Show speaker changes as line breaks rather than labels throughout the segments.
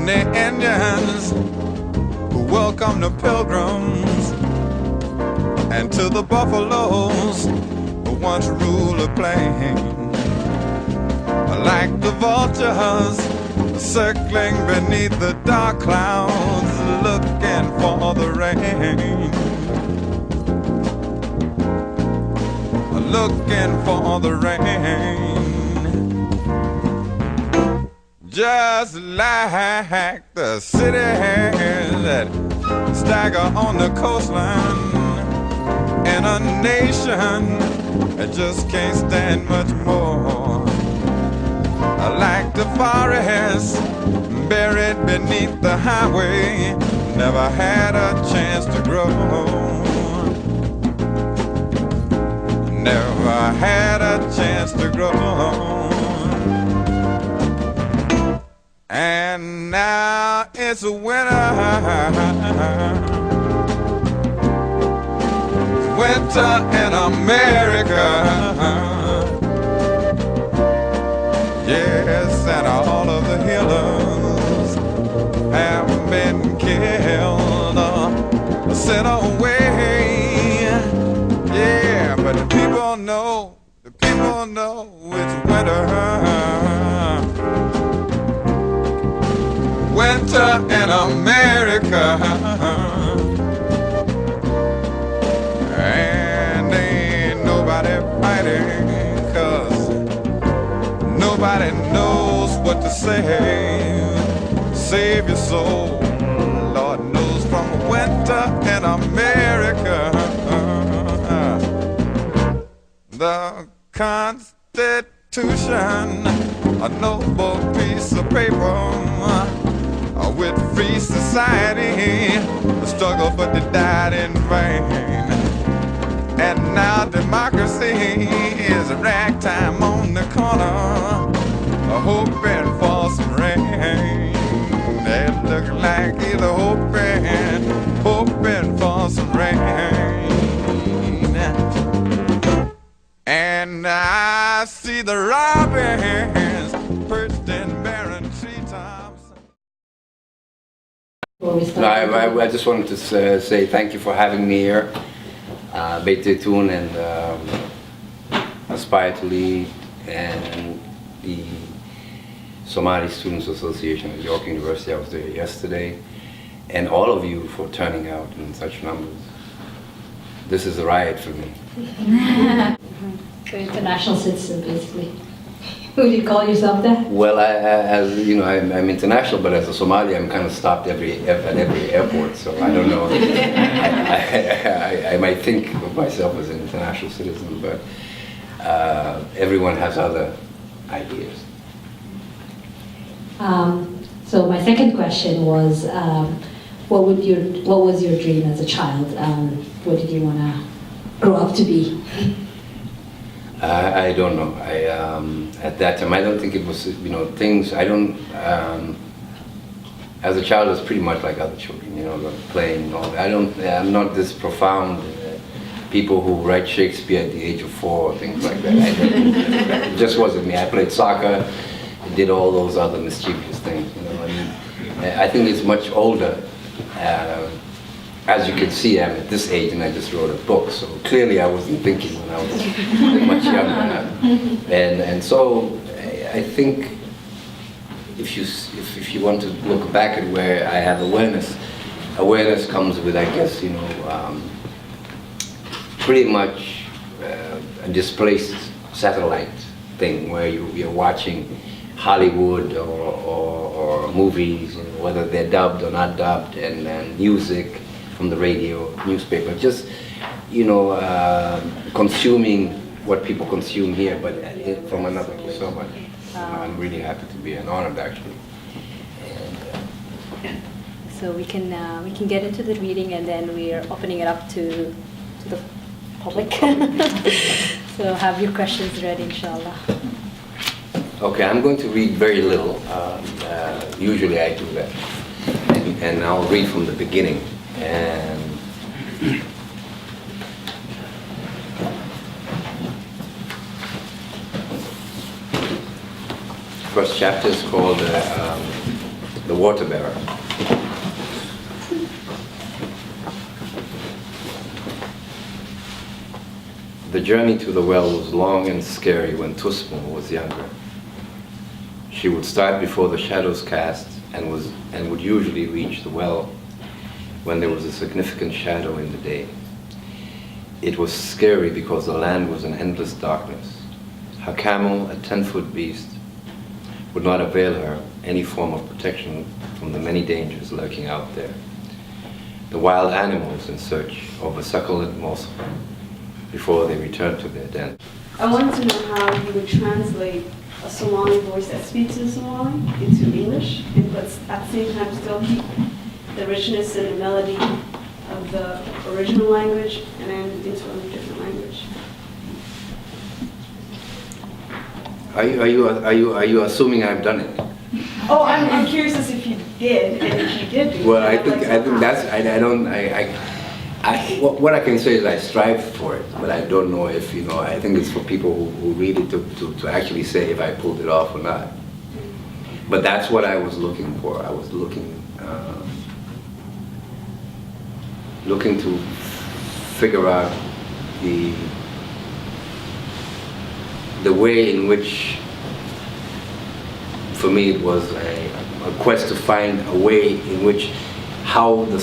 the Indians who welcome the pilgrims, and to the buffaloes who once ruled the plain. Like the vultures circling beneath the dark clouds, looking for the rain, looking for the rain. Just like the cities that stagger on the coastline, in a nation that just can't stand much more. Like the forest buried beneath the highway, never had a chance to grow, never had a chance to grow. And now it's winter, winter in America. Yes, and all of the healers have been killed or sent away. Yeah, but the people know it's winter. Winter in America. And ain't nobody fighting, 'cause nobody knows what to say. Save your soul, Lord knows, from winter in America. The Constitution, a noble piece of paper, with free society, the struggle but they died in vain. And now democracy is a ragtime on the corner, hoping for some rain. It looks like either hoping for some rain. And I see the robins perched in barren treetops.
No, I just wanted to say thank you for having me here. Beit Zaytoun and Aspire to Lead and the Somali Students Association at York University. I was there yesterday. And all of you for turning out in such numbers. This is a riot for me.
You're an international citizen, basically. Would you call yourself that?
Well, as you know, I'm international, but as a Somali, I'm kind of stopped at every airport. So I don't know. I might think of myself as an international citizen, but everyone has other ideas.
So my second question was, what was your dream as a child? What did you want to grow up to be?
I don't know. At that time, I don't think it was, things, I don't, as a child, I was pretty much like other children, playing and all that. I'm not this profound people who write Shakespeare at the age of 4 or things like that. It just wasn't me. I played soccer, and did all those other mischievous things, I think it's much older. As you can see, I'm at this age and I just wrote a book, so clearly I wasn't thinking when I was much younger. And so I think if you want to look back at where I have awareness comes with, I guess, pretty much a displaced satellite thing where you're watching Hollywood or movies, whether they're dubbed or not dubbed, and music from the radio, newspaper, just consuming what people consume here, but from another so much. I'm really happy to be and honored, actually.
So we can get into the reading, and then we are opening it up to the public. So have your questions ready, inshallah.
Okay, I'm going to read very little. Usually I do that, and I'll read from the beginning. And first chapter is called the water bearer. The journey to the well was long and scary when Tusmo was younger. She would start before the shadows cast and would usually reach the well when there was a significant shadow in the day. It was scary because the land was in endless darkness. Her camel, a 10-foot beast, would not avail her any form of protection from the many dangers lurking out there. The wild animals in search of a succulent morsel before they returned to their den.
I wanted to know how you would translate a Somali voice that speaks in Somali into English, but at the same time still keep the richness and the melody of the original language and then into a different language.
Are you assuming I've done it?
Oh, I'm curious as if you did, and if you did.
Well, I think that's what I can say is I strive for it, but I don't know if I think it's for people who read it to actually say if I pulled it off or not. But that's what I was looking for. I was looking to figure out the way in which, for me, it was a quest to find a way in which how the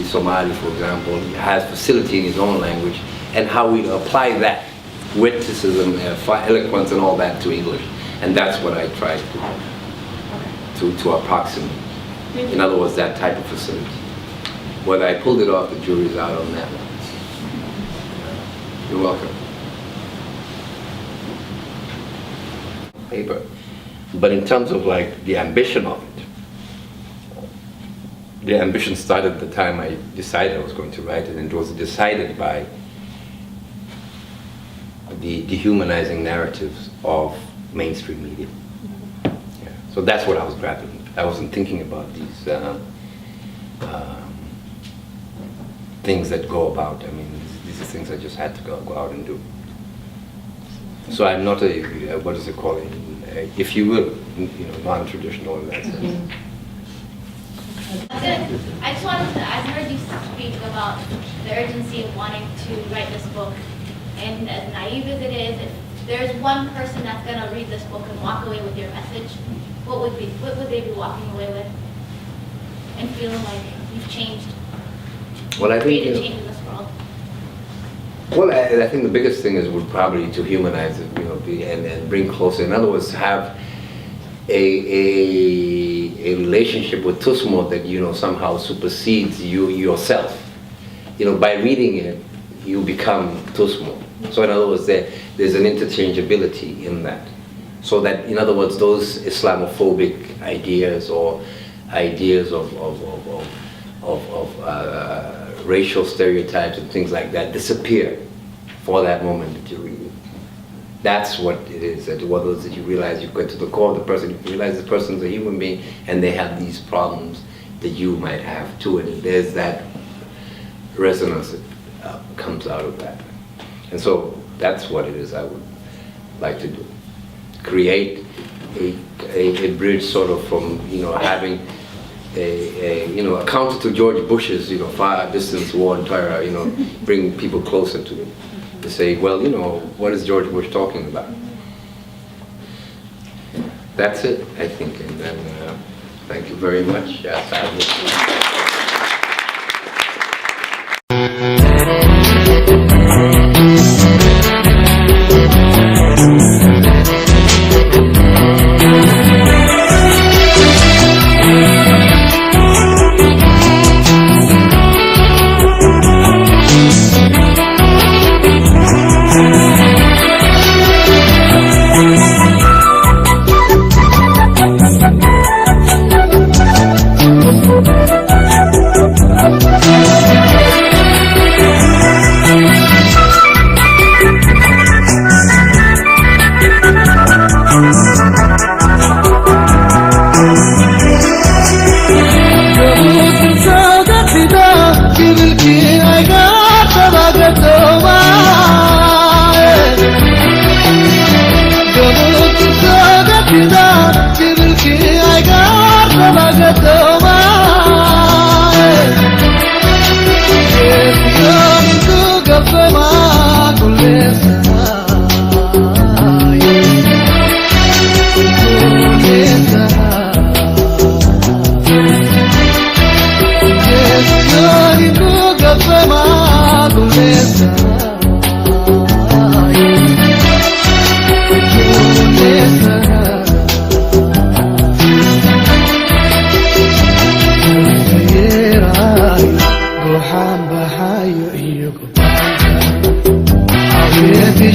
Somali, for example, has facility in his own language, and how we apply that witticism, eloquence, and all that to English. And that's what I tried to approximate. In other words, that type of facility. Whether I pulled it off, the jury's out on that one. You're welcome. Paper. But in terms of like the ambition of it, the ambition started at the time I decided I was going to write it, and it was decided by the dehumanizing narratives of mainstream media. Yeah. So that's what I was grappling with. I wasn't thinking about these things that go about. I mean, these are things I just had to go out and do. So I'm not a, what is it called, if you will, non-traditional in that sense.
I just wanted to, I heard you speak about the urgency of wanting to write this book, and as naive as it is, if there's one person that's going to read this book and walk away with your message, what would they be walking away with and feeling like you've changed, created change in this world?
Well, I think the biggest thing would probably to humanize it, and bring closer. In other words, have a relationship with Tusmo that somehow supersedes you yourself. By reading it, you become Tusmo. So in other words, there's an interchangeability in that. So that, in other words, those Islamophobic ideas or ideas of racial stereotypes and things like that disappear for that moment that you read it. That's what it is. That what is that you realize you get to the core of the person. You realize the person's a human being, and they have these problems that you might have too. And there's that resonance that comes out of that. And so that's what it is I would like to do. Create a bridge, sort of, from having a counter to George Bush's far distance war on terror. Bring people closer to it. To say, well, what is George Bush talking about? That's it, I think. And then, thank you very much.
Yes,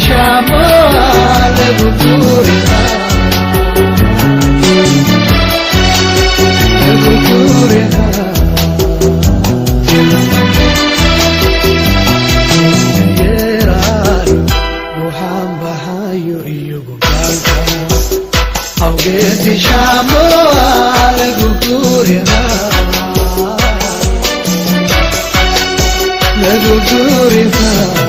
shama le gurina le gurina yerar ruham bahayu yugubalka awgeti shama le gurina le gurina